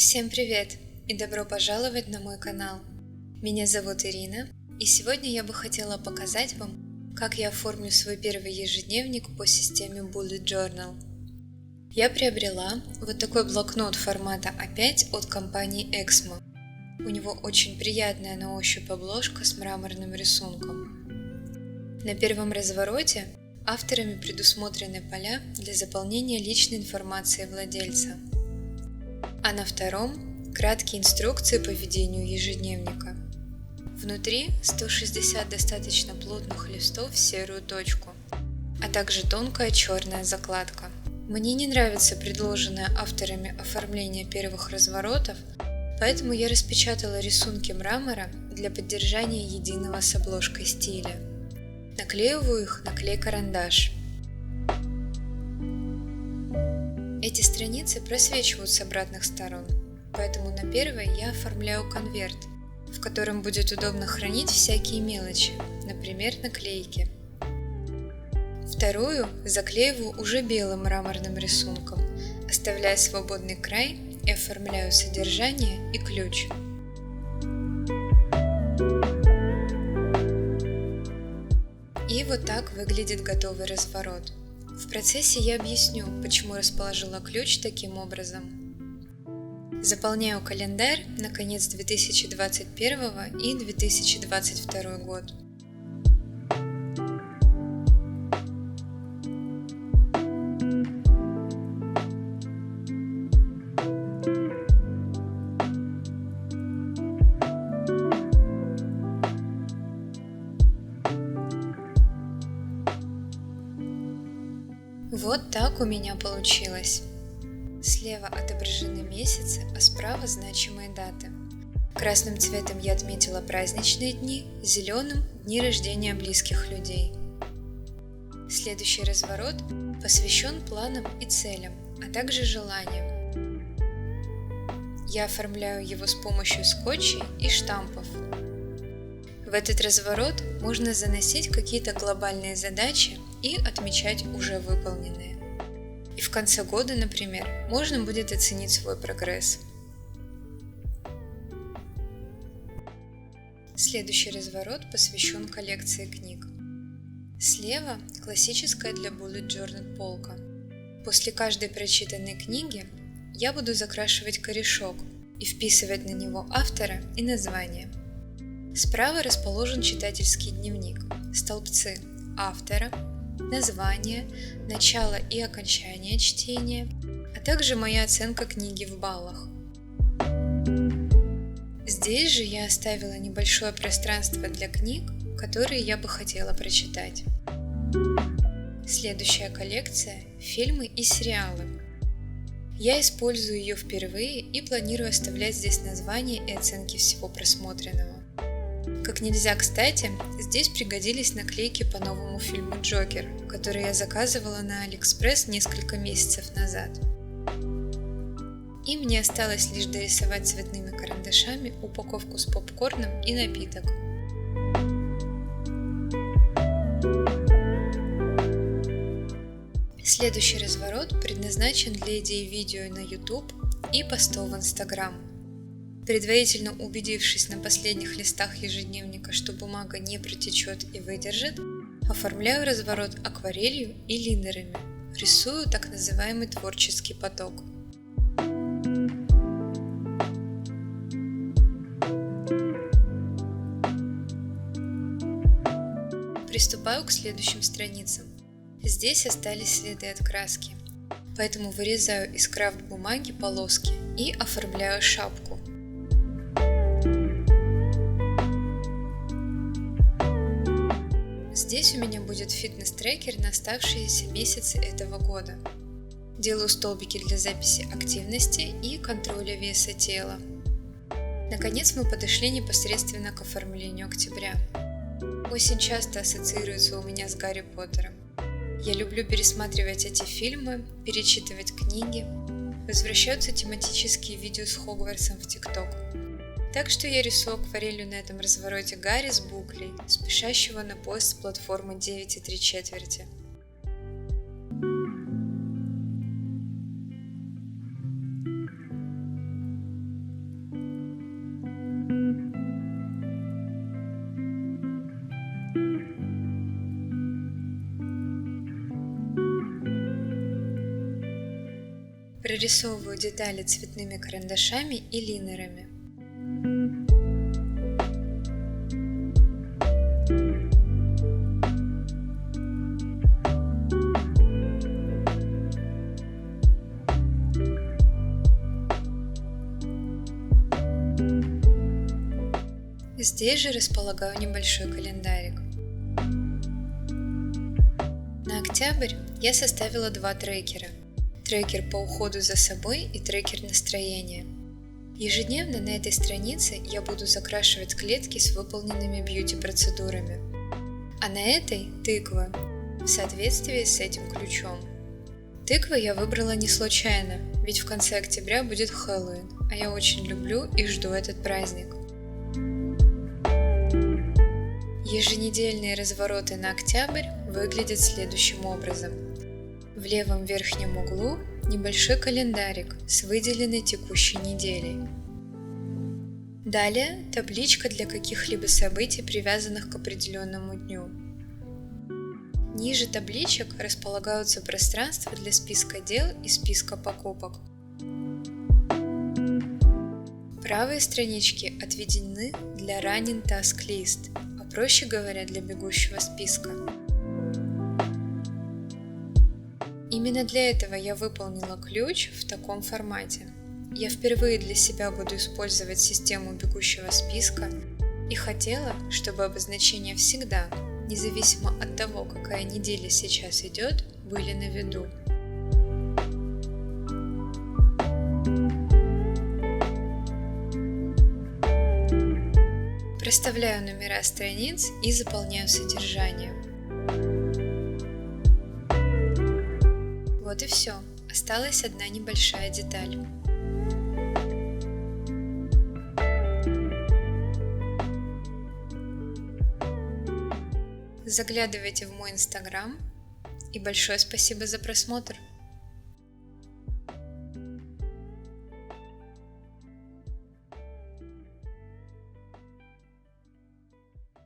Всем привет и добро пожаловать на мой канал. Меня зовут Ирина, и сегодня я бы хотела показать вам, как я оформлю свой первый ежедневник по системе Bullet Journal. Я приобрела вот такой блокнот формата А5 от компании Exmo. У него очень приятная на ощупь обложка с мраморным рисунком. На первом развороте авторами предусмотрены поля для заполнения личной информации владельца. А на втором – краткие инструкции по ведению ежедневника. Внутри 160 достаточно плотных листов в серую точку, а также тонкая черная закладка. Мне не нравится предложенное авторами оформление первых разворотов, поэтому я распечатала рисунки мрамора для поддержания единого с обложкой стиля. Наклеиваю их на клей-карандаш. Эти страницы просвечивают с обратных сторон, поэтому на первой я оформляю конверт, в котором будет удобно хранить всякие мелочи, например, наклейки. Вторую заклеиваю уже белым мраморным рисунком, оставляя свободный край и оформляю содержание и ключ. И вот так выглядит готовый разворот. В процессе я объясню, почему расположила ключ таким образом. Заполняю календарь на конец 2021 и 2022 год. Вот так у меня получилось. Слева отображены месяцы, а справа значимые даты. Красным цветом я отметила праздничные дни, зеленым – дни рождения близких людей. Следующий разворот посвящен планам и целям, а также желаниям. Я оформляю его с помощью скотчей и штампов. В этот разворот можно заносить какие-то глобальные задачи и отмечать уже выполненные. И в конце года, например, можно будет оценить свой прогресс. Следующий разворот посвящен коллекции книг. Слева классическая для Bullet Journal полка. После каждой прочитанной книги я буду закрашивать корешок и вписывать на него автора и название. Справа расположен читательский дневник, столбцы автора, название, начало и окончание чтения, а также моя оценка книги в баллах. Здесь же я оставила небольшое пространство для книг, которые я бы хотела прочитать. Следующая коллекция – фильмы и сериалы. Я использую ее впервые и планирую оставлять здесь название и оценки всего просмотренного. Как нельзя кстати, здесь пригодились наклейки по новому фильму «Джокер», который я заказывала на Алиэкспресс несколько месяцев назад. И мне осталось лишь дорисовать цветными карандашами упаковку с попкорном и напиток. Следующий разворот предназначен для идей видео на YouTube и постов в Instagram. Предварительно убедившись на последних листах ежедневника, что бумага не протечет и выдержит, оформляю разворот акварелью и линерами, рисую так называемый творческий поток. Приступаю к следующим страницам. Здесь остались следы от краски, поэтому вырезаю из крафт-бумаги полоски и оформляю шапку. Здесь у меня будет фитнес-трекер на оставшиеся месяцы этого года. Делаю столбики для записи активности и контроля веса тела. Наконец мы подошли непосредственно к оформлению октября. Осень часто ассоциируется у меня с Гарри Поттером. Я люблю пересматривать эти фильмы, перечитывать книги, возвращаются тематические видео с Хогвартсом в ТикТок. Так что я рисую акварелью на этом развороте Гарри с буклей, спешащего на поезд с платформы 9,3. Прорисовываю детали цветными карандашами и линерами. Здесь же располагаю небольшой календарик. На октябрь я составила 2 трекера. Трекер по уходу за собой и трекер настроения. Ежедневно на этой странице я буду закрашивать клетки с выполненными бьюти-процедурами. А на этой – тыква, в соответствии с этим ключом. Тыквы я выбрала не случайно, ведь в конце октября будет Хэллоуин, а я очень люблю и жду этот праздник. Еженедельные развороты на октябрь выглядят следующим образом. В левом верхнем углу небольшой календарик с выделенной текущей неделей. Далее табличка для каких-либо событий, привязанных к определенному дню. Ниже табличек располагаются пространства для списка дел и списка покупок. Правые странички отведены для Running Task List, проще говоря, для бегущего списка. Именно для этого я выполнила ключ в таком формате. Я впервые для себя буду использовать систему бегущего списка и хотела, чтобы обозначения всегда, независимо от того, какая неделя сейчас идет, были на виду. Проставляю номера страниц и заполняю содержание. Вот и все. Осталась одна небольшая деталь. Заглядывайте в мой Инстаграм и большое спасибо за просмотр.